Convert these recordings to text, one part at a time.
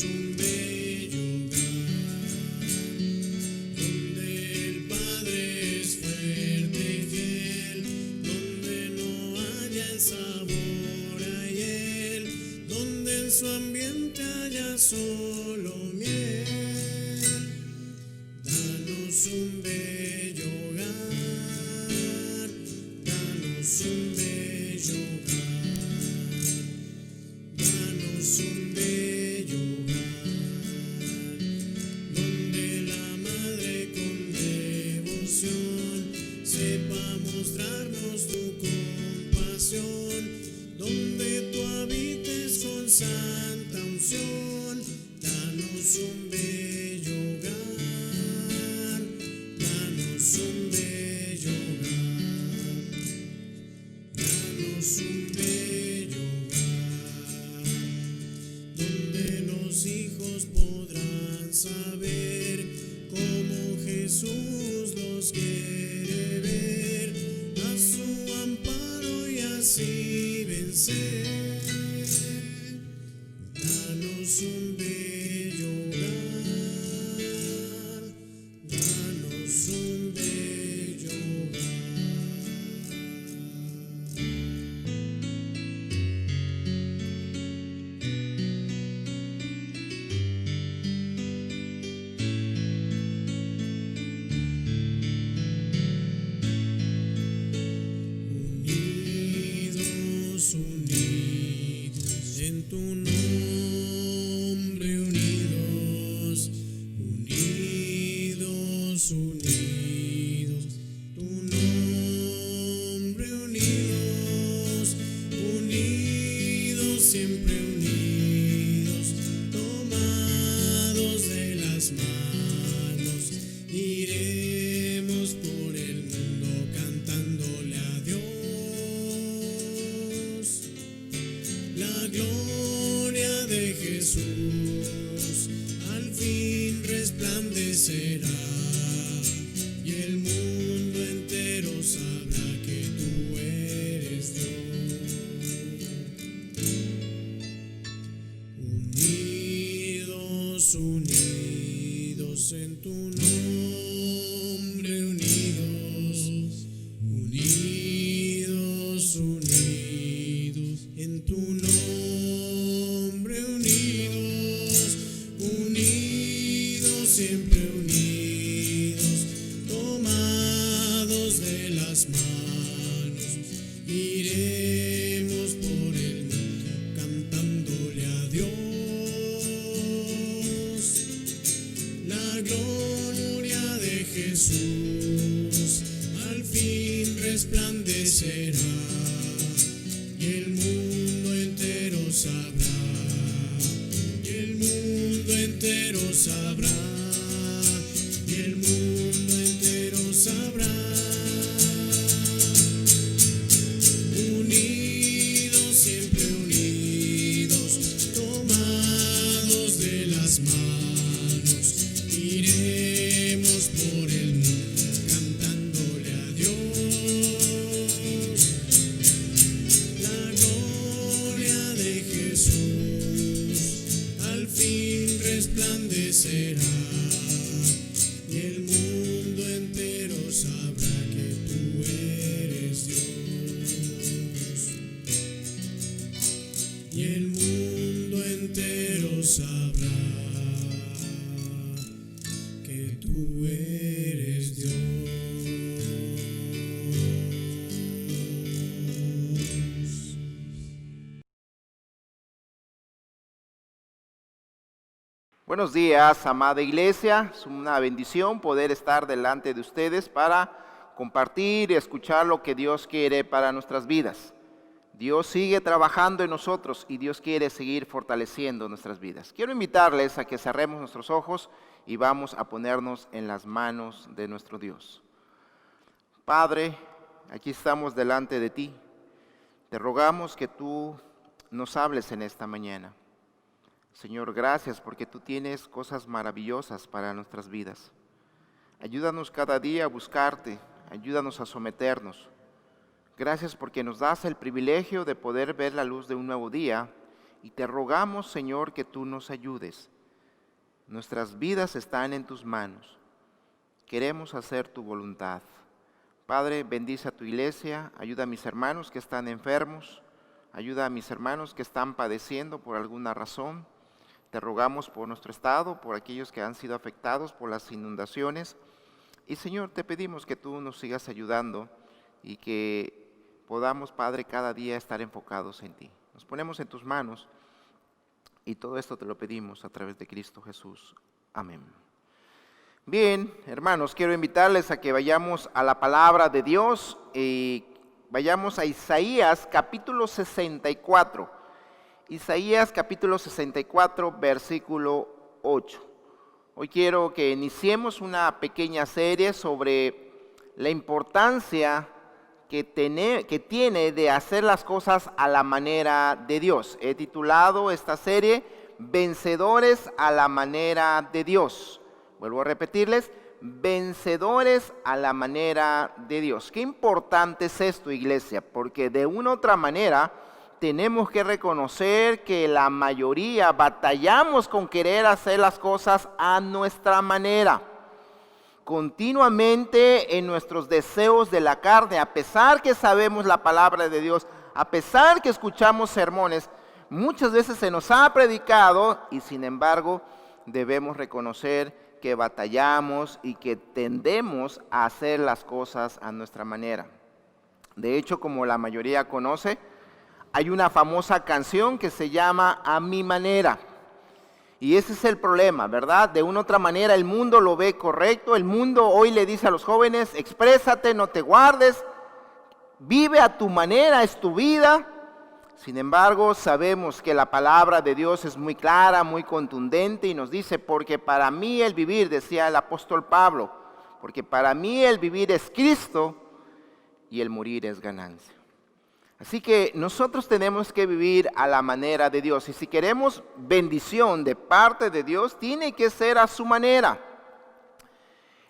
un bello hogar, donde el Padre es fuerte y fiel, donde no haya el sabor a hiel, donde en su ambiente haya solo miel. Danos un bello hogar, danos un bello hogar, danos un bello hogar, donde la Madre con devoción sepa mostrarnos tu compasión, donde tú habites con santa unción. Danos un bello hogar, danos un bello hogar, danos un bello hogar, donde los hijos podrán saber cómo Jesús los quiere ver, a su amparo y así vencer. Danos un bello hogar, danos un bello unidos, unidos en tu nombre, unidos, unidos, unidos, tu nombre, unidos, unidos, siempre unidos, tomados de las manos, iremos por el mundo cantándole a Dios. La gloria de Jesús al fin resplandecerá, y el mundo entero sabrá que tú eres Dios. Unidos, unidos en tu nombre, unidos, unidos, unidos en tu nombre, unidos, unidos, siempre unidos, tomados de las manos, iremos por el mundo cantándole a Dios. La gloria de Jesús al fin resplandecerá, y el mundo entero sabrá, y el mundo entero sabrá, y el mundo entero sabrá. Unidos, siempre unidos, tomados de las manos, iremos por el mundo cantándole a Dios. La gloria de Jesús al fin resplandecerá, y el mundo entero sabrá que tú eres Dios. Y el mundo entero sabrá que tú eres Dios. Buenos días, amada iglesia. Es una bendición poder estar delante de ustedes para compartir y escuchar lo que Dios quiere para nuestras vidas. Dios sigue trabajando en nosotros y Dios quiere seguir fortaleciendo nuestras vidas. Quiero invitarles a que cerremos nuestros ojos y vamos a ponernos en las manos de nuestro Dios. Padre, aquí estamos delante de ti. Te rogamos que tú nos hables en esta mañana. Señor, gracias porque tú tienes cosas maravillosas para nuestras vidas. Ayúdanos cada día a buscarte, ayúdanos a someternos. Gracias porque nos das el privilegio de poder ver la luz de un nuevo día y te rogamos, Señor, que tú nos ayudes. Nuestras vidas están en tus manos. Queremos hacer tu voluntad. Padre, bendice a tu iglesia, ayuda a mis hermanos que están enfermos, ayuda a mis hermanos que están padeciendo por alguna razón. Te rogamos por nuestro estado, por aquellos que han sido afectados por las inundaciones. Y Señor, te pedimos que tú nos sigas ayudando y que podamos, Padre, cada día estar enfocados en ti. Nos ponemos en tus manos y todo esto te lo pedimos a través de Cristo Jesús. Amén. Bien, hermanos, quiero invitarles a que vayamos a la palabra de Dios y vayamos a Isaías capítulo 64. Isaías capítulo 64, versículo 8. Hoy quiero que iniciemos una pequeña serie sobre la importancia que tiene de hacer las cosas a la manera de Dios. He titulado esta serie Vencedores a la manera de Dios. Vuelvo a repetirles, vencedores a la manera de Dios. Qué importante es esto, iglesia, porque de una u otra manera tenemos que reconocer que la mayoría batallamos con querer hacer las cosas a nuestra manera. Continuamente en nuestros deseos de la carne, a pesar que sabemos la palabra de Dios, a pesar que escuchamos sermones, muchas veces se nos ha predicado y sin embargo debemos reconocer que batallamos y que tendemos a hacer las cosas a nuestra manera. De hecho, como la mayoría conoce, hay una famosa canción que se llama A Mi Manera. Y ese es el problema, ¿verdad? De una u otra manera el mundo lo ve correcto. El mundo hoy le dice a los jóvenes, exprésate, no te guardes, vive a tu manera, es tu vida. Sin embargo, sabemos que la palabra de Dios es muy clara, muy contundente y nos dice, porque para mí el vivir, decía el apóstol Pablo, porque para mí el vivir es Cristo y el morir es ganancia. Así que nosotros tenemos que vivir a la manera de Dios. Y si queremos bendición de parte de Dios, tiene que ser a su manera.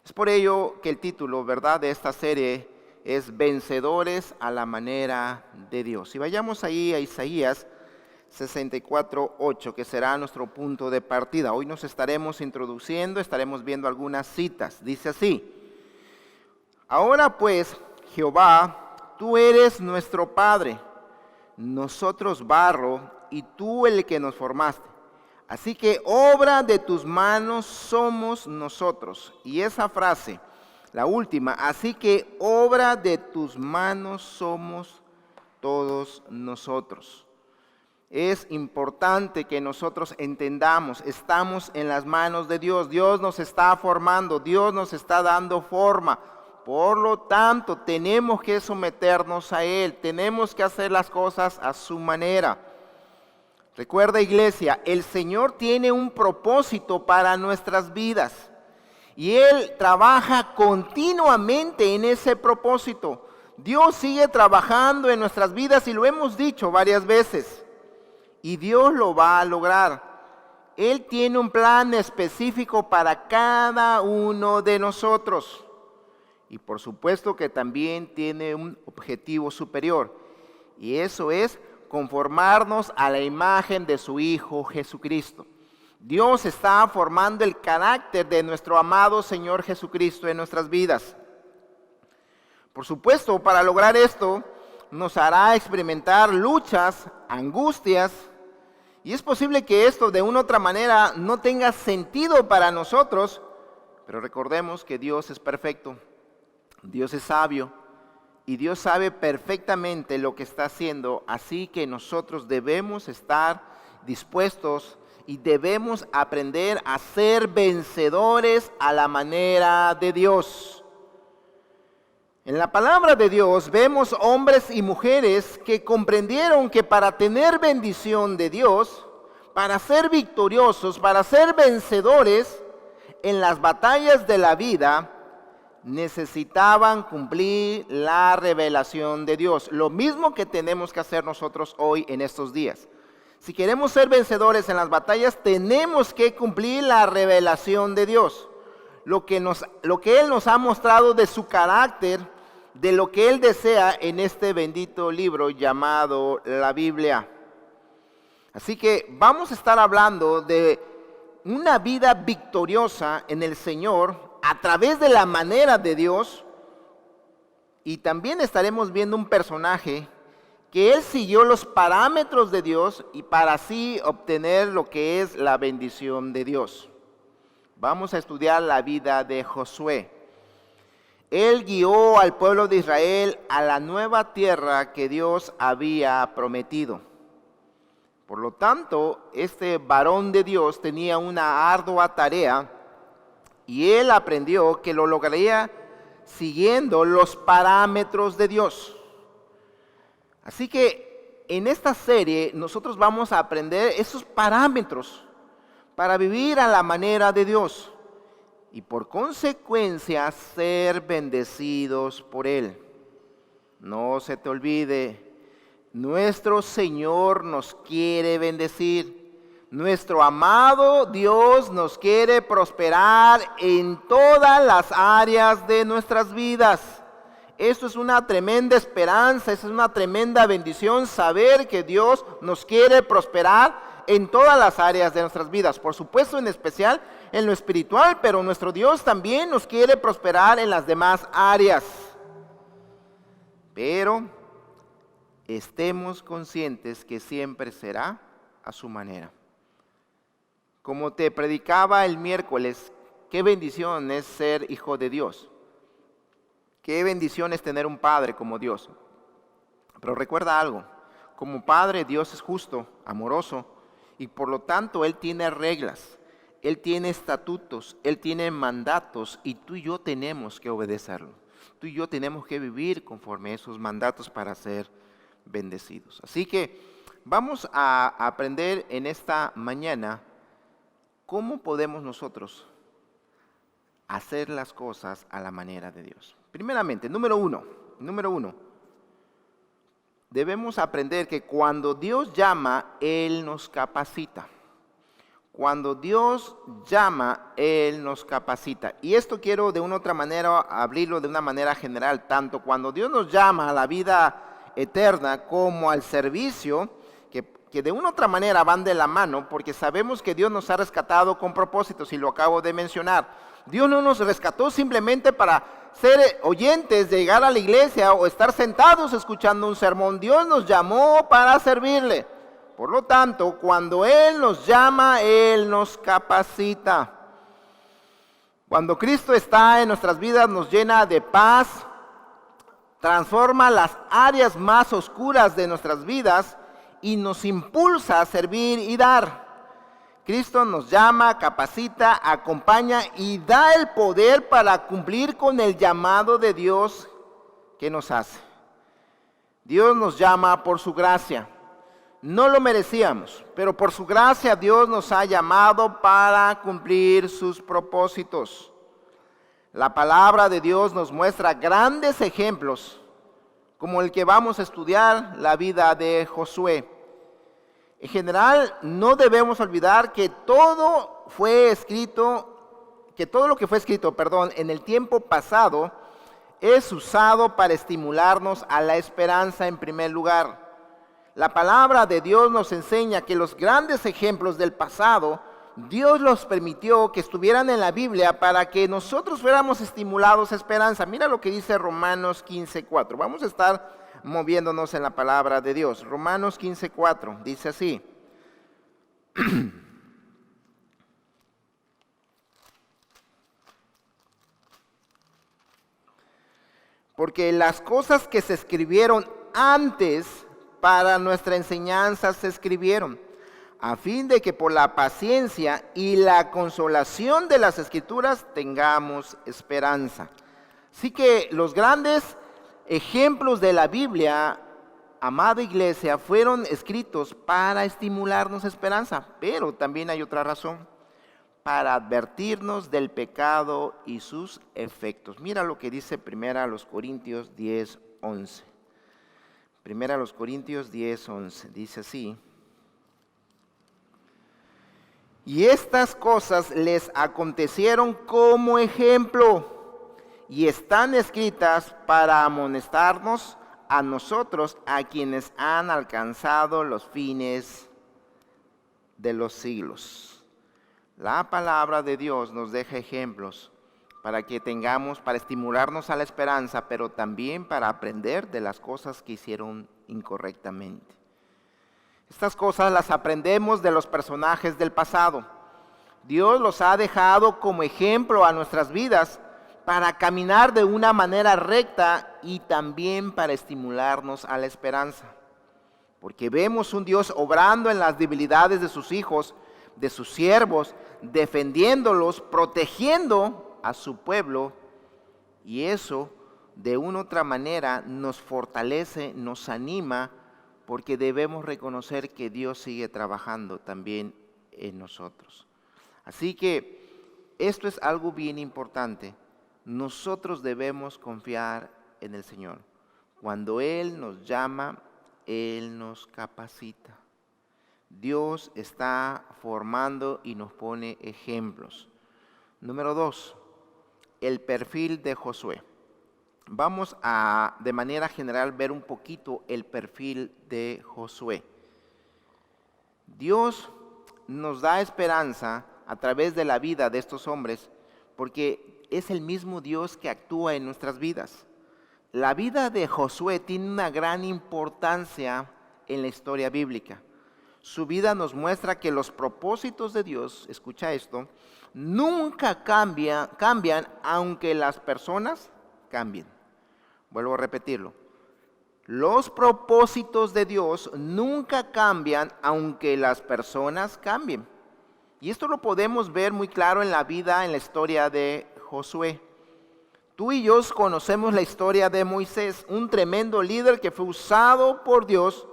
Es por ello que el título, ¿verdad?, de esta serie es Vencedores a la manera de Dios. Y vayamos ahí a Isaías 64:8, que será nuestro punto de partida. Hoy nos estaremos introduciendo, estaremos viendo algunas citas. Dice así: Ahora pues, Jehová, tú eres nuestro Padre, nosotros barro, y tú el que nos formaste. Así que obra de tus manos somos nosotros. Y esa frase, la última, así que obra de tus manos somos todos nosotros. Es importante que nosotros entendamos, estamos en las manos de Dios. Dios nos está formando, Dios nos está dando forma. Por lo tanto, tenemos que someternos a Él, tenemos que hacer las cosas a su manera. Recuerda, iglesia, el Señor tiene un propósito para nuestras vidas y Él trabaja continuamente en ese propósito. Dios sigue trabajando en nuestras vidas y lo hemos dicho varias veces. Y Dios lo va a lograr. Él tiene un plan específico para cada uno de nosotros. Y por supuesto que también tiene un objetivo superior. Y eso es conformarnos a la imagen de su Hijo Jesucristo. Dios está formando el carácter de nuestro amado Señor Jesucristo en nuestras vidas. Por supuesto, para lograr esto, nos hará experimentar luchas, angustias, y es posible que esto de una u otra manera no tenga sentido para nosotros, pero recordemos que Dios es perfecto, Dios es sabio, y Dios sabe perfectamente lo que está haciendo, así que nosotros debemos estar dispuestos y debemos aprender a ser vencedores a la manera de Dios. En la palabra de Dios vemos hombres y mujeres que comprendieron que para tener bendición de Dios, para ser victoriosos, para ser vencedores en las batallas de la vida, necesitaban cumplir la revelación de Dios. Lo mismo que tenemos que hacer nosotros hoy en estos días. Si queremos ser vencedores en las batallas, tenemos que cumplir la revelación de Dios. Lo que Él nos ha mostrado de su carácter, de lo que Él desea en este bendito libro llamado la Biblia. Así que vamos a estar hablando de una vida victoriosa en el Señor a través de la manera de Dios, y también estaremos viendo un personaje que él siguió los parámetros de Dios y para así obtener lo que es la bendición de Dios. Vamos a estudiar la vida de Josué. Él guió al pueblo de Israel a la nueva tierra que Dios había prometido. Por lo tanto, este varón de Dios tenía una ardua tarea y él aprendió que lo lograría siguiendo los parámetros de Dios. Así que en esta serie nosotros vamos a aprender esos parámetros para vivir a la manera de Dios y por consecuencia ser bendecidos por Él. No se te olvide, nuestro Señor nos quiere bendecir. Nuestro amado Dios nos quiere prosperar en todas las áreas de nuestras vidas. Esto es una tremenda esperanza, es una tremenda bendición saber que Dios nos quiere prosperar en todas las áreas de nuestras vidas. Por supuesto, en especial en lo espiritual, pero nuestro Dios también nos quiere prosperar en las demás áreas. Pero estemos conscientes que siempre será a su manera. Como te predicaba el miércoles, qué bendición es ser hijo de Dios. Qué bendición es tener un padre como Dios. Pero recuerda algo, como padre Dios es justo, amoroso, y por lo tanto Él tiene reglas, Él tiene estatutos, Él tiene mandatos, y tú y yo tenemos que obedecerlo. Tú y yo tenemos que vivir conforme a esos mandatos para ser bendecidos. Así que vamos a aprender en esta mañana cómo podemos nosotros hacer las cosas a la manera de Dios. Primeramente, número uno, debemos aprender que cuando Dios llama, Él nos capacita. Cuando Dios llama, Él nos capacita. Y esto quiero de una otra manera abrirlo de una manera general. Tanto cuando Dios nos llama a la vida eterna como al servicio, que de una otra manera van de la mano, porque sabemos que Dios nos ha rescatado con propósitos y lo acabo de mencionar. Dios no nos rescató simplemente para ser oyentes, de llegar a la iglesia o estar sentados escuchando un sermón. Dios nos llamó para servirle. Por lo tanto, cuando Él nos llama, Él nos capacita. Cuando Cristo está en nuestras vidas, nos llena de paz, transforma las áreas más oscuras de nuestras vidas y nos impulsa a servir y dar. Cristo nos llama, capacita, acompaña y da el poder para cumplir con el llamado de Dios que nos hace. Dios nos llama por su gracia. No lo merecíamos, pero por su gracia Dios nos ha llamado para cumplir sus propósitos. La palabra de Dios nos muestra grandes ejemplos, como el que vamos a estudiar, la vida de Josué. En general, no debemos olvidar que todo lo que fue escrito, en el tiempo pasado, es usado para estimularnos a la esperanza en primer lugar. La palabra de Dios nos enseña que los grandes ejemplos del pasado, Dios los permitió que estuvieran en la Biblia para que nosotros fuéramos estimulados a esperanza. Mira lo que dice Romanos 15:4. Vamos a estar moviéndonos en la palabra de Dios. Romanos 15:4 dice así. Porque las cosas que se escribieron antes para nuestra enseñanza se escribieron, a fin de que por la paciencia y la consolación de las Escrituras tengamos esperanza. Así que los grandes ejemplos de la Biblia, amada iglesia, fueron escritos para estimularnos esperanza, pero también hay otra razón, para advertirnos del pecado y sus efectos. Mira lo que dice 1 Corintios 10:11. 1 Corintios 10:11 dice así: y estas cosas les acontecieron como ejemplo, y están escritas para amonestarnos a nosotros, a quienes han alcanzado los fines de los siglos. La palabra de Dios nos deja ejemplos para que tengamos, para estimularnos a la esperanza, pero también para aprender de las cosas que hicieron incorrectamente. Estas cosas las aprendemos de los personajes del pasado. Dios los ha dejado como ejemplo a nuestras vidas para caminar de una manera recta y también para estimularnos a la esperanza. Porque vemos un Dios obrando en las debilidades de sus hijos, de sus siervos, defendiéndolos, protegiendo a su pueblo. Y eso, de una u otra manera, nos fortalece, nos anima, porque debemos reconocer que Dios sigue trabajando también en nosotros. Así que esto es algo bien importante. Nosotros debemos confiar en el Señor. Cuando Él nos llama, Él nos capacita. Dios está formando y nos pone ejemplos. Número 2, el perfil de Josué. Vamos a, de manera general, ver un poquito el perfil de Josué. Dios nos da esperanza a través de la vida de estos hombres, porque es el mismo Dios que actúa en nuestras vidas. La vida de Josué tiene una gran importancia en la historia bíblica. Su vida nos muestra que los propósitos de Dios, escucha esto, nunca cambian aunque las personas cambien. Vuelvo a repetirlo. Los propósitos de Dios nunca cambian aunque las personas cambien. Y esto lo podemos ver muy claro en la vida, en la historia de Josué. Tú y yo conocemos la historia de Moisés, un tremendo líder que fue usado por Dios.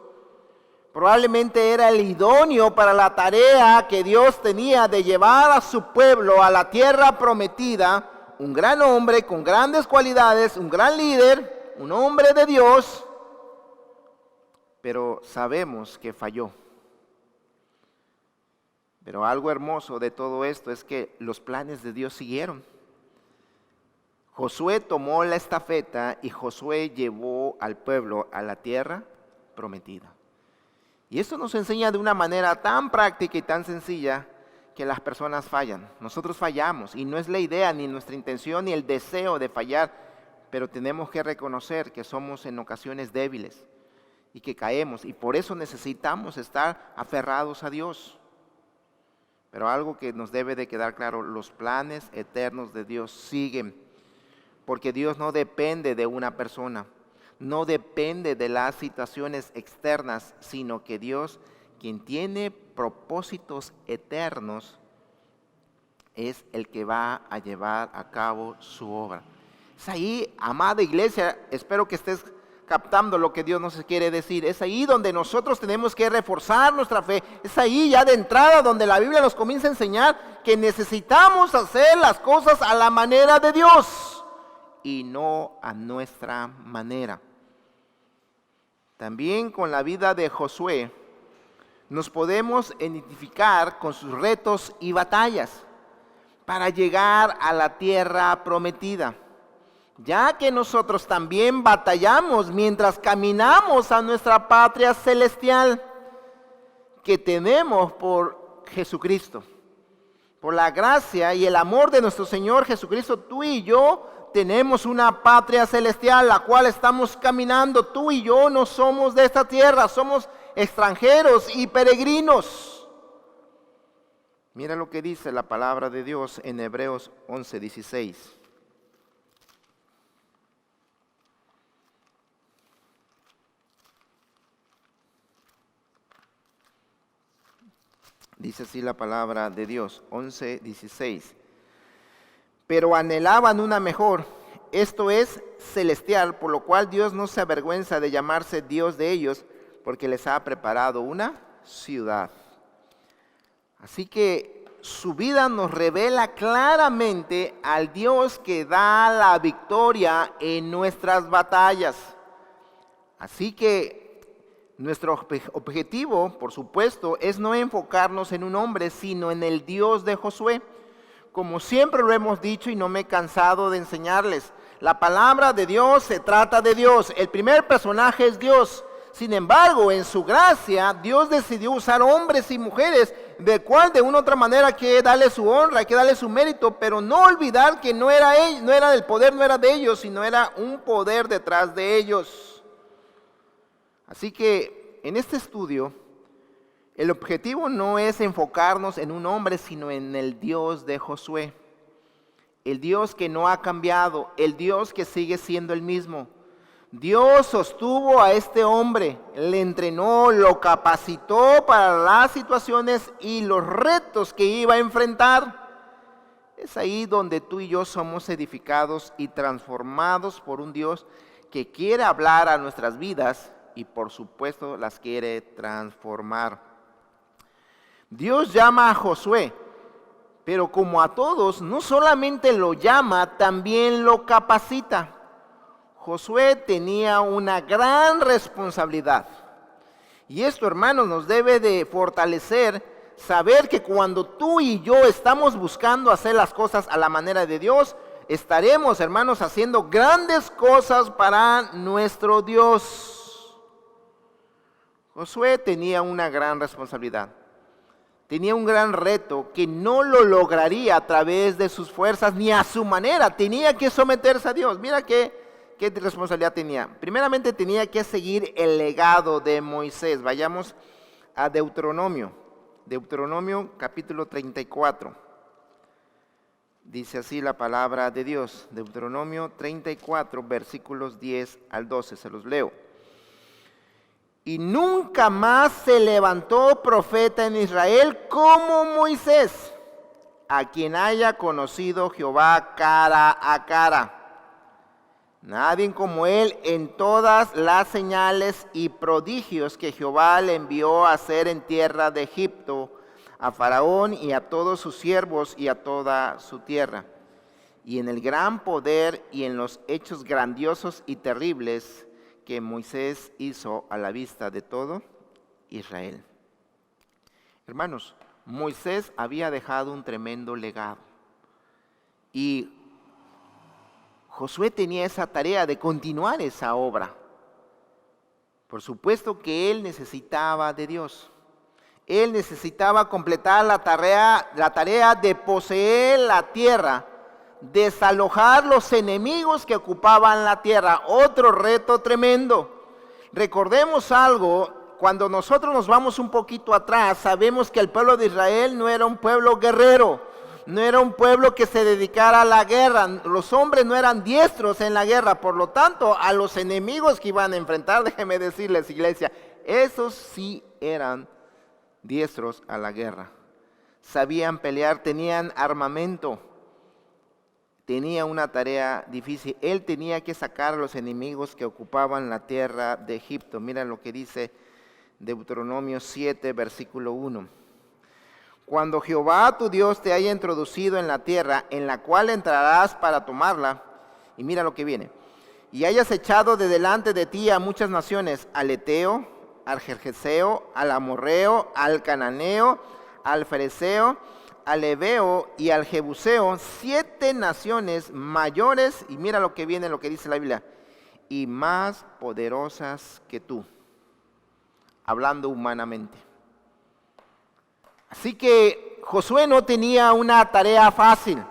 Probablemente era el idóneo para la tarea que Dios tenía de llevar a su pueblo a la tierra prometida. Un gran hombre con grandes cualidades, un gran líder, un hombre de Dios. Pero sabemos que falló. Pero algo hermoso de todo esto es que los planes de Dios siguieron. Josué tomó la estafeta y Josué llevó al pueblo a la tierra prometida. Y esto nos enseña de una manera tan práctica y tan sencilla que las personas fallan. Nosotros fallamos y no es la idea, ni nuestra intención, ni el deseo de fallar, pero tenemos que reconocer que somos en ocasiones débiles y que caemos, y por eso necesitamos estar aferrados a Dios. Pero algo que nos debe de quedar claro, los planes eternos de Dios siguen, porque Dios no depende de una persona, no depende de las situaciones externas, sino que Dios, quien tiene propósitos eternos, es el que va a llevar a cabo su obra. Es ahí, amada iglesia, espero que estés captando lo que Dios nos quiere decir. Es ahí donde nosotros tenemos que reforzar nuestra fe. Es ahí ya de entrada donde la Biblia nos comienza a enseñar que necesitamos hacer las cosas a la manera de Dios y no a nuestra manera. También con la vida de Josué nos podemos identificar con sus retos y batallas para llegar a la tierra prometida, ya que nosotros también batallamos mientras caminamos a nuestra patria celestial que tenemos por Jesucristo. Por la gracia y el amor de nuestro Señor Jesucristo, tú y yo tenemos una patria celestial, la cual estamos caminando. Tú y yo no somos de esta tierra, somos extranjeros y peregrinos. Mira lo que dice la palabra de Dios en Hebreos 11:16. Dice así la palabra de Dios, 11:16. Pero anhelaban una mejor, esto es celestial, por lo cual Dios no se avergüenza de llamarse Dios de ellos, porque les ha preparado una ciudad. Así que su vida nos revela claramente al Dios que da la victoria en nuestras batallas. Así que nuestro objetivo, por supuesto, es no enfocarnos en un hombre, sino en el Dios de Josué. Como siempre lo hemos dicho y no me he cansado de enseñarles, la palabra de Dios se trata de Dios. El primer personaje es Dios. Sin embargo, en su gracia, Dios decidió usar hombres y mujeres, de cual de una u otra manera hay que darle su honra, hay que darle su mérito, pero no olvidar que no era del poder, no era de ellos, sino era un poder detrás de ellos. Así que en este estudio, el objetivo no es enfocarnos en un hombre, sino en el Dios de Josué. El Dios que no ha cambiado, el Dios que sigue siendo el mismo. Dios sostuvo a este hombre, le entrenó, lo capacitó para las situaciones y los retos que iba a enfrentar. Es ahí donde tú y yo somos edificados y transformados por un Dios que quiere hablar a nuestras vidas y por supuesto las quiere transformar. Dios llama a Josué, pero como a todos, no solamente lo llama, también lo capacita. Josué tenía una gran responsabilidad. Y esto, hermanos, nos debe de fortalecer, saber que cuando tú y yo estamos buscando hacer las cosas a la manera de Dios, estaremos, hermanos, haciendo grandes cosas para nuestro Dios. Josué tenía una gran responsabilidad. Tenía un gran reto que no lo lograría a través de sus fuerzas ni a su manera. Tenía que someterse a Dios. Mira qué responsabilidad tenía. Primeramente tenía que seguir el legado de Moisés. Vayamos a Deuteronomio. Deuteronomio capítulo 34. Dice así la palabra de Dios. Deuteronomio 34 versículos 10 al 12. Se los leo. Y nunca más se levantó profeta en Israel como Moisés, a quien haya conocido Jehová cara a cara. Nadie como él en todas las señales y prodigios que Jehová le envió a hacer en tierra de Egipto, a Faraón y a todos sus siervos y a toda su tierra. Y en el gran poder y en los hechos grandiosos y terribles que Moisés hizo a la vista de todo Israel. Hermanos, Moisés había dejado un tremendo legado. Y Josué tenía esa tarea de continuar esa obra. Por supuesto que él necesitaba de Dios. Él necesitaba completar la tarea de poseer la tierra, desalojar los enemigos que ocupaban la tierra. Otro reto tremendo. Recordemos algo, cuando nosotros nos vamos un poquito atrás, sabemos que el pueblo de Israel no era un pueblo guerrero, no era un pueblo que se dedicara a la guerra. Los hombres no eran diestros en la guerra, por lo tanto, a los enemigos que iban a enfrentar, déjeme decirles, iglesia, esos sí eran diestros a la guerra. Sabían pelear, tenían armamento. Tenía una tarea difícil. Él tenía que sacar a los enemigos que ocupaban la tierra de Egipto. Mira lo que dice Deuteronomio 7, versículo 1. Cuando Jehová tu Dios te haya introducido en la tierra en la cual entrarás para tomarla, y mira lo que viene, y hayas echado de delante de ti a muchas naciones, al Eteo, al Gergeseo, al Amorreo, al Cananeo, al Fereceo, al Heveo y al Jebuseo, 7 naciones mayores, y mira lo que viene, lo que dice la Biblia, y más poderosas que tú, hablando humanamente. Así que Josué no tenía una tarea fácil,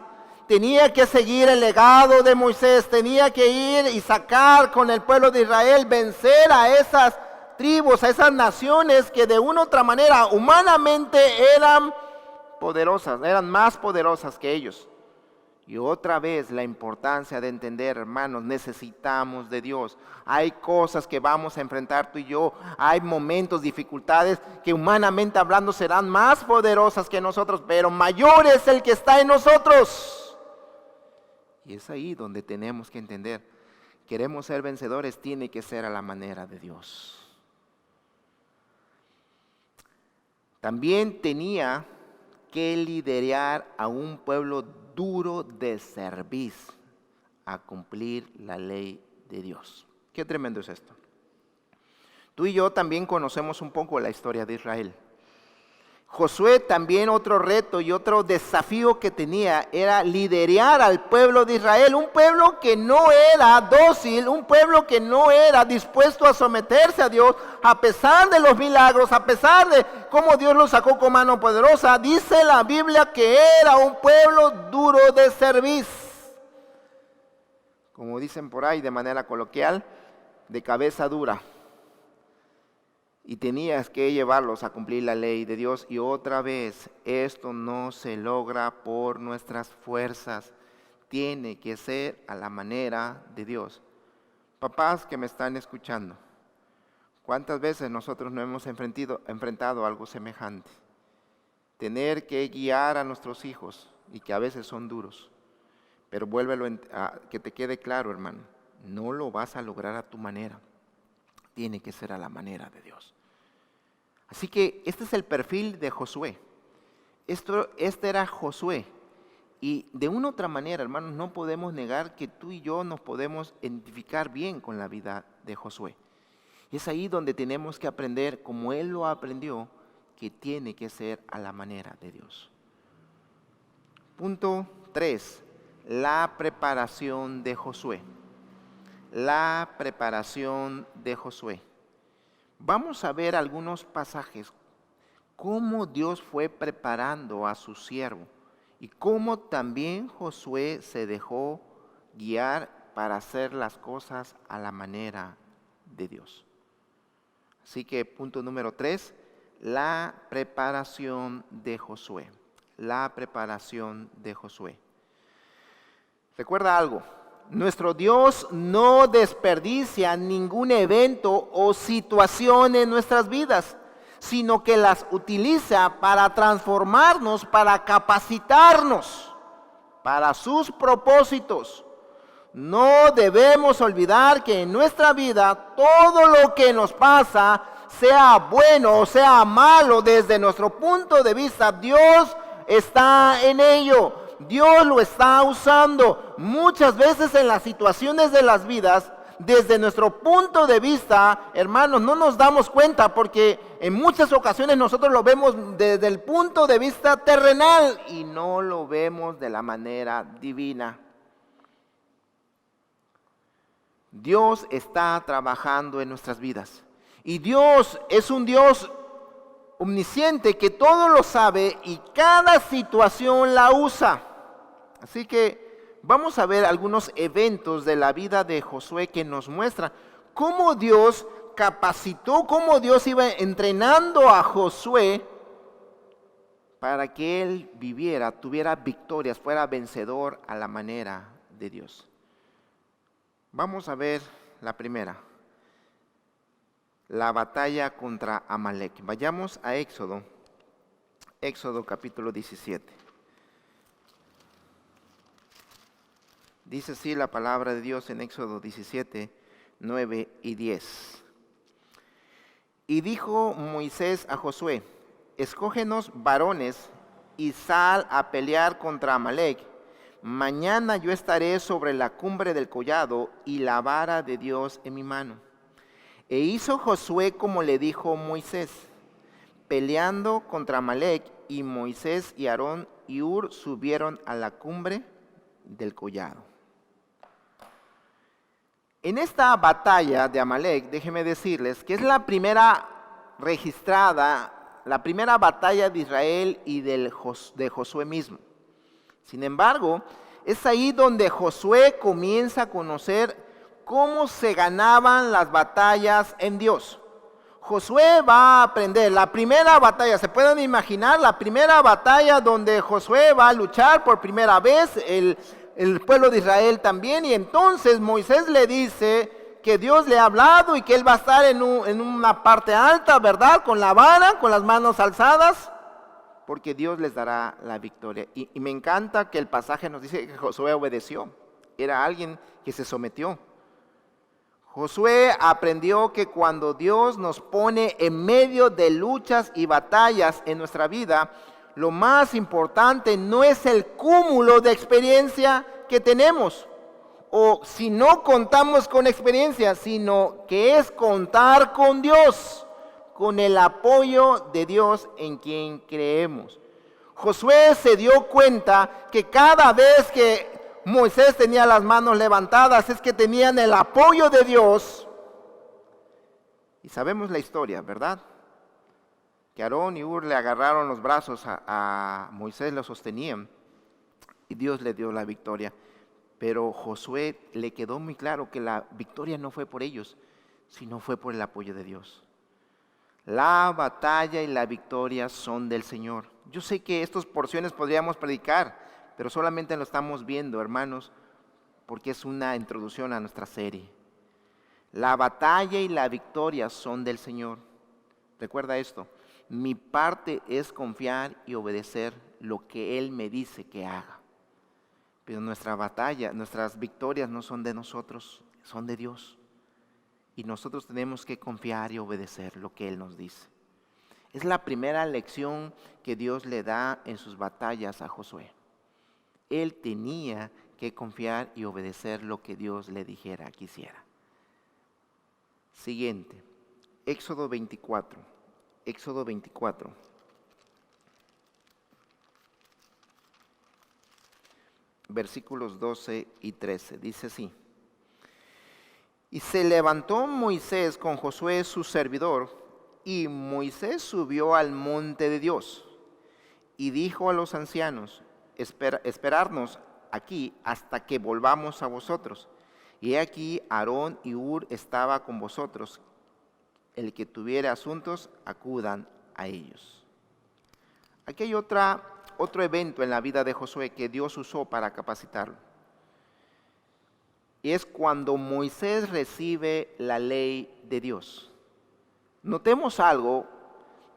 tenía que seguir el legado de Moisés, tenía que ir y sacar con el pueblo de Israel, vencer a esas tribus, a esas naciones que de una u otra manera humanamente eran poderosas, eran más poderosas que ellos. Y otra vez la importancia de entender, hermanos, necesitamos de Dios. Hay cosas que vamos a enfrentar tú y yo, hay momentos, dificultades que humanamente hablando serán más poderosas que nosotros, pero mayor es el que está en nosotros. Y es ahí donde tenemos que entender, queremos ser vencedores, tiene que ser a la manera de Dios. También tenía que liderar a un pueblo duro de servir a cumplir la ley de Dios. Qué tremendo es esto. Tú y yo también conocemos un poco la historia de Israel. Josué también otro reto y otro desafío que tenía era liderar al pueblo de Israel, un pueblo que no era dócil, un pueblo que no era dispuesto a someterse a Dios, a pesar de los milagros, a pesar de cómo Dios lo sacó con mano poderosa. Dice la Biblia que era un pueblo duro de cerviz, como dicen por ahí de manera coloquial, de cabeza dura. Y tenías que llevarlos a cumplir la ley de Dios. Y otra vez, esto no se logra por nuestras fuerzas. Tiene que ser a la manera de Dios. Papás que me están escuchando, ¿cuántas veces nosotros no hemos enfrentado algo semejante? Tener que guiar a nuestros hijos y que a veces son duros. Pero vuélvelo a que te quede claro, hermano. No lo vas a lograr a tu manera. Tiene que ser a la manera de Dios. Así que este es el perfil de Josué. Este era Josué. Y de una u otra manera, hermanos, no podemos negar que tú y yo nos podemos identificar bien con la vida de Josué. Y es ahí donde tenemos que aprender, como él lo aprendió, que tiene que ser a la manera de Dios. Punto 3. La preparación de Josué. La preparación de Josué. Vamos a ver algunos pasajes, cómo Dios fue preparando a su siervo y cómo también Josué se dejó guiar para hacer las cosas a la manera de Dios. Así que punto número 3, la preparación de Josué. La preparación de Josué. Recuerda algo. Nuestro Dios no desperdicia ningún evento o situación en nuestras vidas, sino que las utiliza para transformarnos, para capacitarnos, para sus propósitos. No debemos olvidar que en nuestra vida todo lo que nos pasa, sea bueno o sea malo, desde nuestro punto de vista, Dios está en ello. Dios lo está usando. Muchas veces en las situaciones de las vidas, desde nuestro punto de vista, hermanos, no nos damos cuenta porque en muchas ocasiones nosotros lo vemos desde el punto de vista terrenal y no lo vemos de la manera divina. Dios está trabajando en nuestras vidas y Dios es un Dios omnisciente que todo lo sabe y cada situación la usa. Así que vamos a ver algunos eventos de la vida de Josué que nos muestran cómo Dios capacitó, cómo Dios iba entrenando a Josué para que él viviera, tuviera victorias, fuera vencedor a la manera de Dios. Vamos a ver la primera, la batalla contra Amalek. Vayamos a Éxodo capítulo 17. Dice así la palabra de Dios en Éxodo 17, 9 y 10. Y dijo Moisés a Josué, escógenos varones y sal a pelear contra Amalek. Mañana yo estaré sobre la cumbre del collado y la vara de Dios en mi mano. E hizo Josué como le dijo Moisés, peleando contra Amalek, y Moisés y Aarón y Hur subieron a la cumbre del collado. En esta batalla de Amalek, déjenme decirles que es la primera registrada, la primera batalla de Israel y de Josué mismo. Sin embargo, es ahí donde Josué comienza a conocer cómo se ganaban las batallas en Dios. Josué va a aprender la primera batalla, ¿se pueden imaginar? La primera batalla donde Josué va a luchar por primera vez, el pueblo de Israel también, y entonces Moisés le dice que Dios le ha hablado y que él va a estar en una parte alta, ¿verdad? Con la vara, con las manos alzadas, porque Dios les dará la victoria. Y me encanta que el pasaje nos dice que Josué obedeció, era alguien que se sometió. Josué aprendió que cuando Dios nos pone en medio de luchas y batallas en nuestra vida, lo más importante no es el cúmulo de experiencia que tenemos, o si no contamos con experiencia, sino que es contar con Dios, con el apoyo de Dios en quien creemos. Josué se dio cuenta que cada vez que Moisés tenía las manos levantadas es que tenían el apoyo de Dios. Y sabemos la historia, ¿verdad? Que Aarón y Hur le agarraron los brazos a Moisés, lo sostenían y Dios le dio la victoria. Pero Josué le quedó muy claro que la victoria no fue por ellos, sino fue por el apoyo de Dios. La batalla y la victoria son del Señor. Yo sé que estas porciones podríamos predicar, pero solamente lo estamos viendo, hermanos, porque es una introducción a nuestra serie. La batalla y la victoria son del Señor. Recuerda esto, mi parte es confiar y obedecer lo que Él me dice que haga. Pero nuestra batalla, nuestras victorias no son de nosotros, son de Dios. Y nosotros tenemos que confiar y obedecer lo que Él nos dice. Es la primera lección que Dios le da en sus batallas a Josué. Él tenía que confiar y obedecer lo que Dios le dijera que hiciera. Siguiente, Éxodo 24. Éxodo 24. Versículos 12 y 13. Dice así. Y se levantó Moisés con Josué su servidor, y Moisés subió al monte de Dios, y dijo a los ancianos, esperarnos aquí hasta que volvamos a vosotros. Y he aquí Aarón y Hur estaba con vosotros. El que tuviere asuntos, acudan a ellos. Aquí hay otro evento en la vida de Josué que Dios usó para capacitarlo. Y es cuando Moisés recibe la ley de Dios. Notemos algo,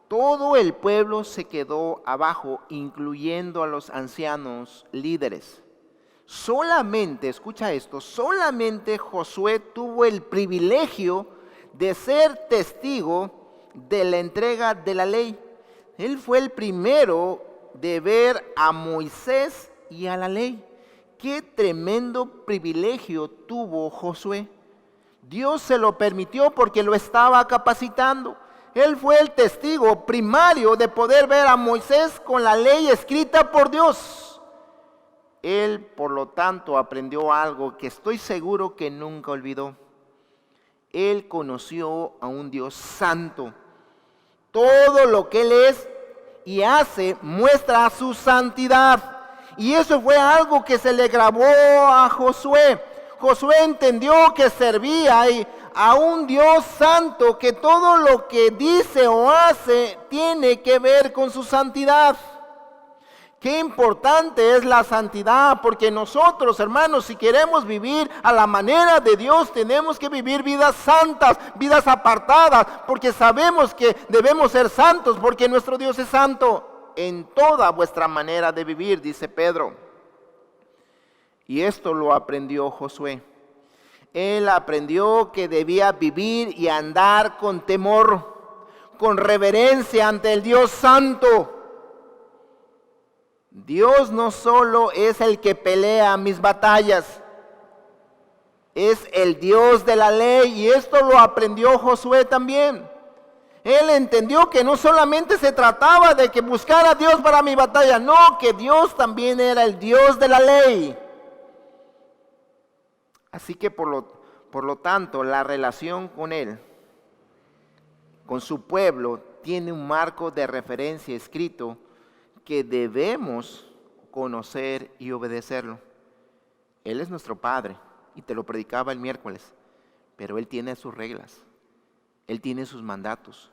todo el pueblo se quedó abajo, incluyendo a los ancianos líderes. Solamente, escucha esto, solamente Josué tuvo el privilegio de ser testigo de la entrega de la ley. Él fue el primero de ver a Moisés y a la ley. Qué tremendo privilegio tuvo Josué. Dios se lo permitió porque lo estaba capacitando. Él fue el testigo primario de poder ver a Moisés con la ley escrita por Dios. Él, por lo tanto, aprendió algo que estoy seguro que nunca olvidó. Él conoció a un Dios santo. Todo lo que Él es y hace muestra su santidad. Y eso fue algo que se le grabó a Josué. Josué entendió que servía a un Dios santo, que todo lo que dice o hace tiene que ver con su santidad. Qué importante es la santidad, porque nosotros, hermanos, si queremos vivir a la manera de Dios, tenemos que vivir vidas santas, vidas apartadas, porque sabemos que debemos ser santos, porque nuestro Dios es santo en toda vuestra manera de vivir, dice Pedro. Y esto lo aprendió Josué. Él aprendió que debía vivir y andar con temor, con reverencia ante el Dios santo. Dios no solo es el que pelea mis batallas, es el Dios de la ley, y esto lo aprendió Josué también. Él entendió que no solamente se trataba de que buscara a Dios para mi batalla, no, que Dios también era el Dios de la ley. Así que por lo tanto, la relación con Él, con su pueblo, tiene un marco de referencia escrito que debemos conocer y obedecerlo. Él es nuestro Padre, y te lo predicaba el miércoles, pero Él tiene sus reglas, Él tiene sus mandatos,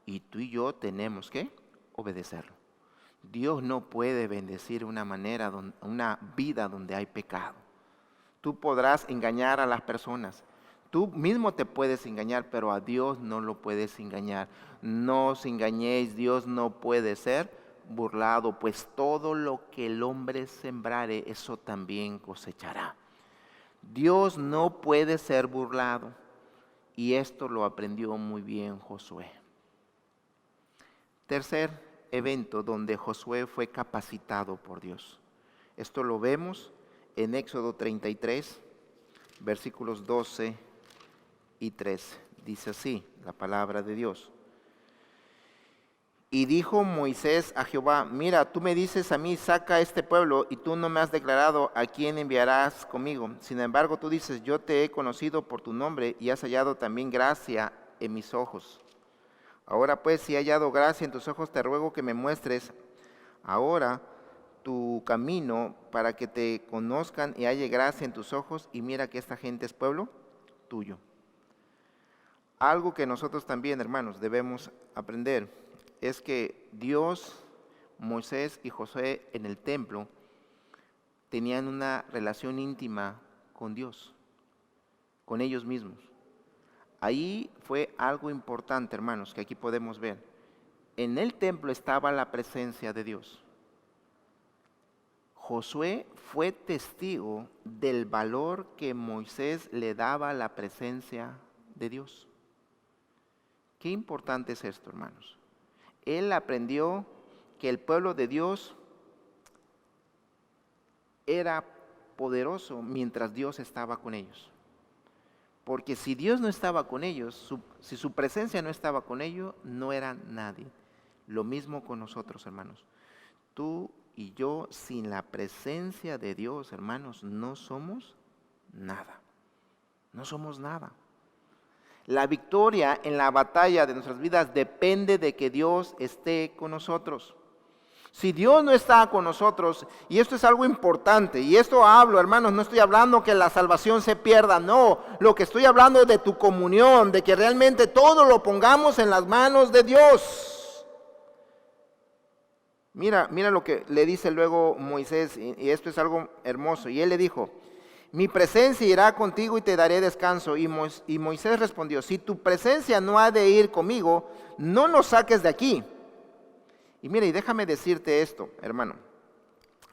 y tú y yo tenemos que obedecerlo. Dios no puede bendecir una vida donde hay pecado. Tú podrás engañar a las personas, tú mismo te puedes engañar, pero a Dios no lo puedes engañar. No os engañéis, Dios no puede ser burlado, pues todo lo que el hombre sembrare, eso también cosechará. Dios no puede ser burlado, y esto lo aprendió muy bien Josué. Tercer evento donde Josué fue capacitado por Dios. Esto lo vemos en Éxodo 33, versículos 12 y 13. Dice así la palabra de Dios. Y dijo Moisés a Jehová, mira, tú me dices a mí, saca este pueblo, y tú no me has declarado a quién enviarás conmigo. Sin embargo, tú dices, yo te he conocido por tu nombre y has hallado también gracia en mis ojos. Ahora pues, si he hallado gracia en tus ojos, te ruego que me muestres ahora tu camino para que te conozcan y halle gracia en tus ojos, y mira que esta gente es pueblo tuyo. Algo que nosotros también, hermanos, debemos aprender es que Dios, Moisés y Josué en el templo tenían una relación íntima con Dios, con ellos mismos. Ahí fue algo importante, hermanos, que aquí podemos ver. En el templo estaba la presencia de Dios. Josué fue testigo del valor que Moisés le daba a la presencia de Dios. Qué importante es esto, hermanos. Él aprendió que el pueblo de Dios era poderoso mientras Dios estaba con ellos. Porque si Dios no estaba con ellos, si su presencia no estaba con ellos, no eran nadie. Lo mismo con nosotros, hermanos. Tú y yo, sin la presencia de Dios, hermanos, no somos nada. No somos nada. La victoria en la batalla de nuestras vidas depende de que Dios esté con nosotros. Si Dios no está con nosotros, y esto es algo importante, y esto hablo, hermanos, no estoy hablando que la salvación se pierda, no. Lo que estoy hablando es de tu comunión, de que realmente todo lo pongamos en las manos de Dios. Mira lo que le dice luego Moisés, y esto es algo hermoso. Y él le dijo, mi presencia irá contigo y te daré descanso. Y Moisés respondió, si tu presencia no ha de ir conmigo, no nos saques de aquí. Y mira, y déjame decirte esto, hermano.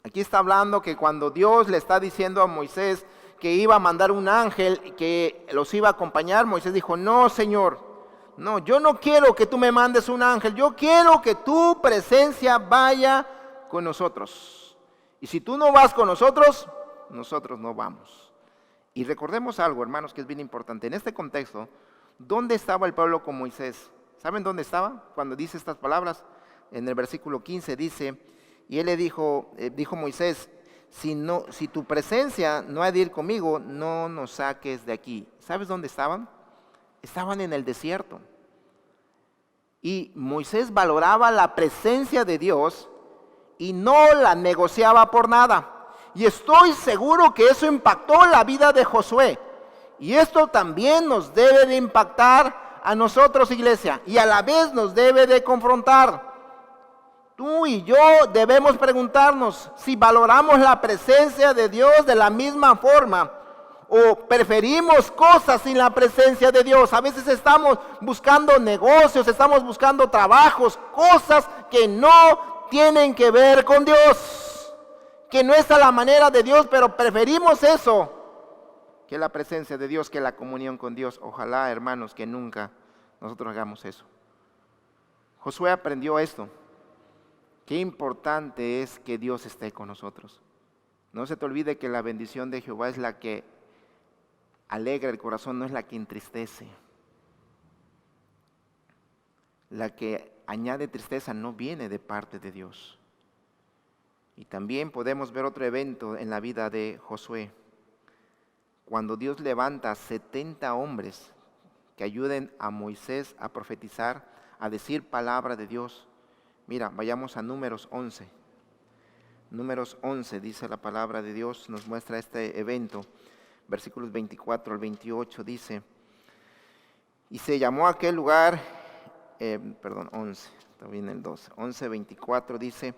Aquí está hablando que cuando Dios le está diciendo a Moisés que iba a mandar un ángel que los iba a acompañar, Moisés dijo, no, Señor, no, yo no quiero que tú me mandes un ángel, yo quiero que tu presencia vaya con nosotros. Y si tú no vas con nosotros, nosotros no vamos. Y recordemos algo, hermanos, que es bien importante. En este contexto, ¿dónde estaba el pueblo con Moisés? ¿Saben dónde estaba cuando dice estas palabras? En el versículo 15 dice, y él le dijo Moisés, si tu presencia no ha de ir conmigo, no nos saques de aquí. ¿Sabes dónde estaban? Estaban en el desierto. Y Moisés valoraba la presencia de Dios y no la negociaba por nada. Y estoy seguro que eso impactó la vida de Josué. Y esto también nos debe de impactar a nosotros, iglesia, y a la vez nos debe de confrontar. Tú y yo debemos preguntarnos si valoramos la presencia de Dios de la misma forma o preferimos cosas sin la presencia de Dios. A veces estamos buscando negocios, estamos buscando trabajos, cosas que no tienen que ver con Dios, que no es a la manera de Dios, pero preferimos eso que la presencia de Dios, que la comunión con Dios. Ojalá, hermanos, que nunca nosotros hagamos eso. Josué aprendió esto. Qué importante es que Dios esté con nosotros. No se te olvide que la bendición de Jehová es la que alegra el corazón, no es la que entristece. La que añade tristeza no viene de parte de Dios. Y también podemos ver otro evento en la vida de Josué. Cuando Dios levanta 70 hombres que ayuden a Moisés a profetizar, a decir palabra de Dios. Mira, vayamos a Números 11. Números 11 dice la palabra de Dios, nos muestra este evento. Versículos 24 al 28 dice, y se llamó aquel lugar, 11, está bien el 12, 11, 24 dice,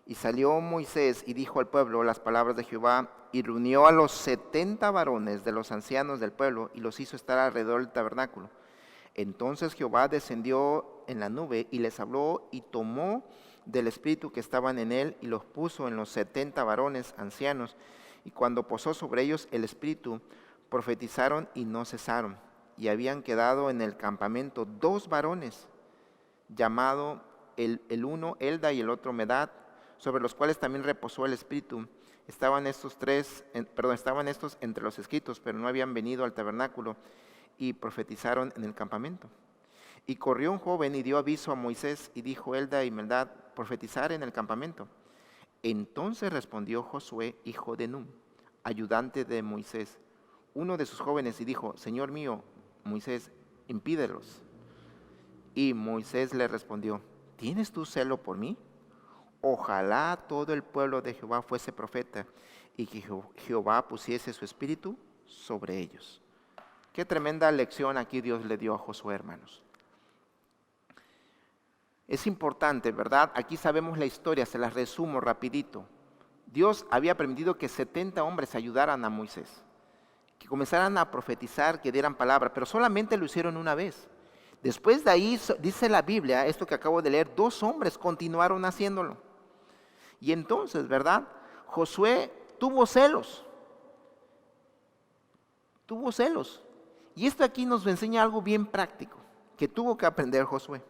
y salió Moisés y dijo al pueblo las palabras de Jehová, y reunió a los 70 varones de los ancianos del pueblo, y los hizo estar alrededor del tabernáculo. Entonces Jehová descendió en la nube y les habló y tomó del espíritu que estaban en él y los puso en los 70 varones ancianos. Y cuando posó sobre ellos el espíritu, profetizaron y no cesaron. Y habían quedado en el campamento 2 varones, llamado el uno Elda y el otro Medad, sobre los cuales también reposó el espíritu. Estaban estos entre los escritos, pero no habían venido al tabernáculo, y profetizaron en el campamento. Y corrió un joven y dio aviso a Moisés y dijo: Elda y Meldad, profetizar en el campamento. Entonces respondió Josué, hijo de Nun, ayudante de Moisés, uno de sus jóvenes, y dijo: Señor mío, Moisés, impídelos. Y Moisés le respondió: ¿tienes tú celo por mí? Ojalá todo el pueblo de Jehová fuese profeta y que Jehová pusiese su espíritu sobre ellos. Qué tremenda lección aquí Dios le dio a Josué, hermanos. Es importante, ¿verdad? Aquí sabemos la historia, se las resumo rapidito. Dios había permitido que 70 hombres ayudaran a Moisés, que comenzaran a profetizar, que dieran palabra, pero solamente lo hicieron una vez. Después de ahí, dice la Biblia, esto que acabo de leer, 2 hombres continuaron haciéndolo. Y entonces, ¿verdad? Josué tuvo celos. Tuvo celos. Y esto aquí nos enseña algo bien práctico, que tuvo que aprender Josué.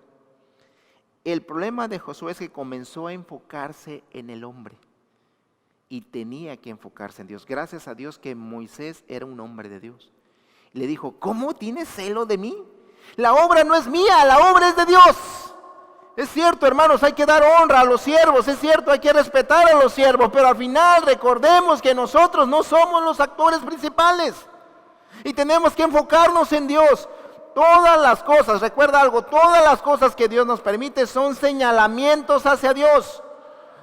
El problema de Josué es que comenzó a enfocarse en el hombre. Y tenía que enfocarse en Dios. Gracias a Dios que Moisés era un hombre de Dios. Y le dijo: ¿cómo tienes celo de mí? La obra no es mía, la obra es de Dios. Es cierto, hermanos, hay que dar honra a los siervos. Es cierto, hay que respetar a los siervos. Pero al final recordemos que nosotros no somos los actores principales. Y tenemos que enfocarnos en Dios. Todas las cosas, recuerda algo, todas las cosas que Dios nos permite son señalamientos hacia Dios.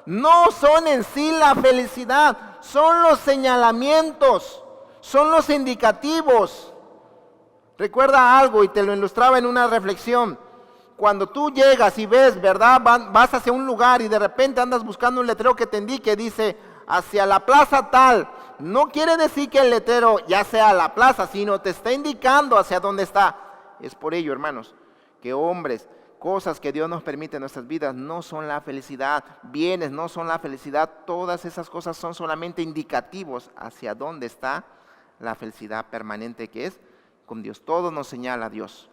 No son en sí la felicidad, son los señalamientos, son los indicativos. Recuerda algo, y te lo ilustraba en una reflexión. Cuando tú llegas y ves, ¿verdad? Vas hacia un lugar y de repente andas buscando un letrero que te indique, dice, hacia la plaza tal. No quiere decir que el letrero ya sea la plaza, sino te está indicando hacia dónde está. Es por ello, hermanos, que hombres, cosas que Dios nos permite en nuestras vidas no son la felicidad, bienes no son la felicidad, todas esas cosas son solamente indicativos hacia dónde está la felicidad permanente que es con Dios. Todo nos señala a Dios.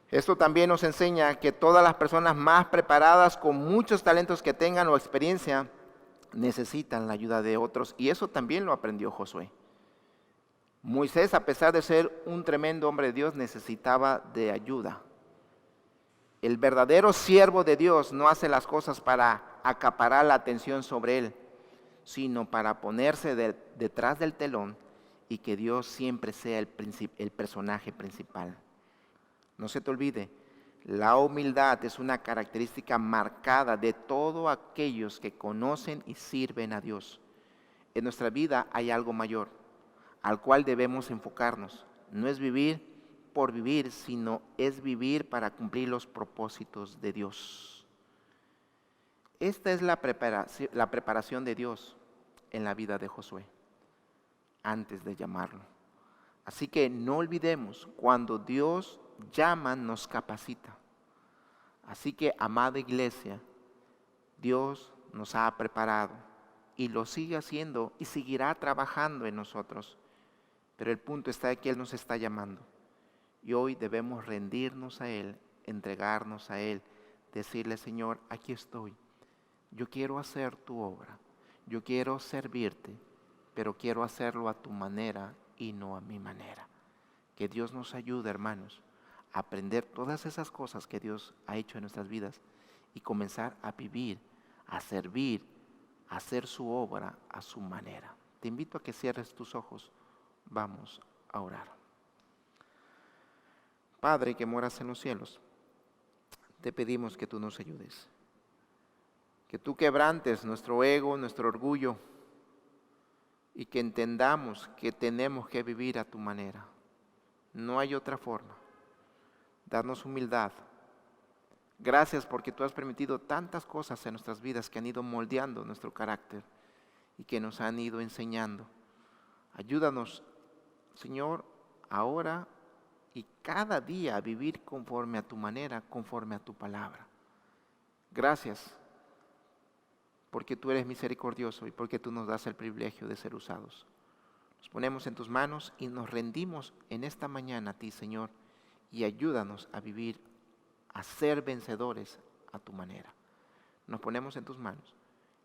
Esto también nos enseña que todas las personas más preparadas, con muchos talentos que tengan o experiencia, necesitan la ayuda de otros, y eso también lo aprendió Josué. Moisés, a pesar de ser un tremendo hombre de Dios, necesitaba de ayuda. El verdadero siervo de Dios no hace las cosas para acaparar la atención sobre él, sino para ponerse detrás del telón y que Dios siempre sea el personaje principal. No se te olvide, la humildad es una característica marcada de todos aquellos que conocen y sirven a Dios. En nuestra vida hay algo mayor, al cual debemos enfocarnos. No es vivir por vivir, sino es vivir para cumplir los propósitos de Dios. Esta es la preparación de Dios en la vida de Josué, antes de llamarlo. Así que no olvidemos, cuando Dios llama, nos capacita. Así que, amada iglesia, Dios nos ha preparado y lo sigue haciendo y seguirá trabajando en nosotros. Pero el punto está en que Él nos está llamando. Y hoy debemos rendirnos a Él, entregarnos a Él, decirle: Señor, aquí estoy. Yo quiero hacer tu obra. Yo quiero servirte, pero quiero hacerlo a tu manera y no a mi manera. Que Dios nos ayude, hermanos, a aprender todas esas cosas que Dios ha hecho en nuestras vidas y comenzar a vivir, a servir, a hacer su obra a su manera. Te invito a que cierres tus ojos. Vamos a orar. Padre que moras en los cielos, te pedimos que tú nos ayudes, que tú quebrantes nuestro ego, nuestro orgullo, y que entendamos que tenemos que vivir a tu manera. No hay otra forma. Danos humildad. Gracias porque tú has permitido tantas cosas en nuestras vidas que han ido moldeando nuestro carácter y que nos han ido enseñando. Ayúdanos, Señor, ahora y cada día a vivir conforme a tu manera, conforme a tu palabra. Gracias porque tú eres misericordioso y porque tú nos das el privilegio de ser usados. Nos ponemos en tus manos y nos rendimos en esta mañana a ti, Señor, y ayúdanos a vivir, a ser vencedores a tu manera. Nos ponemos en tus manos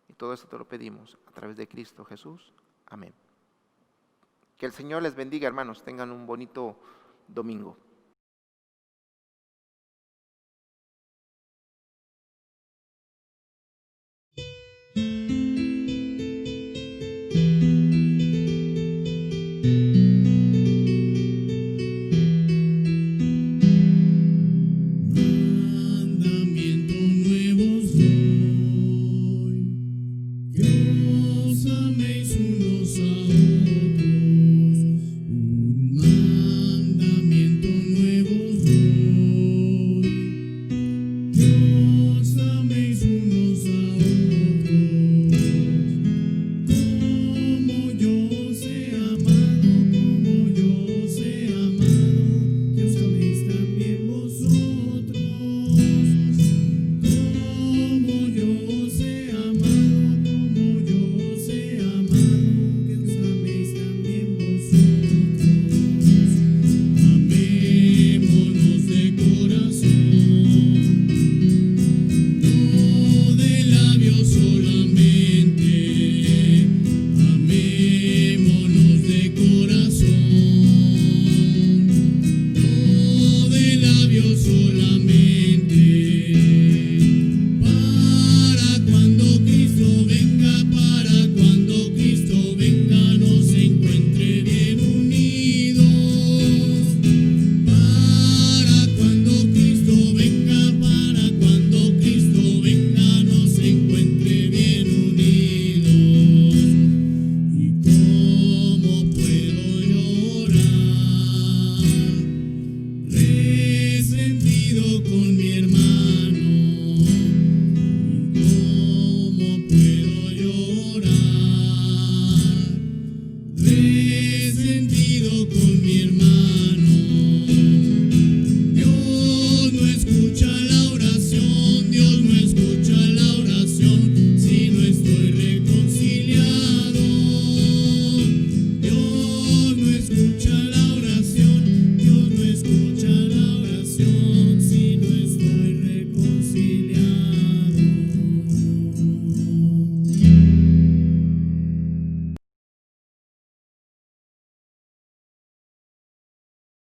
y todo esto te lo pedimos a través de Cristo Jesús. Amén. Que el Señor les bendiga, hermanos. Tengan un bonito domingo. Amén.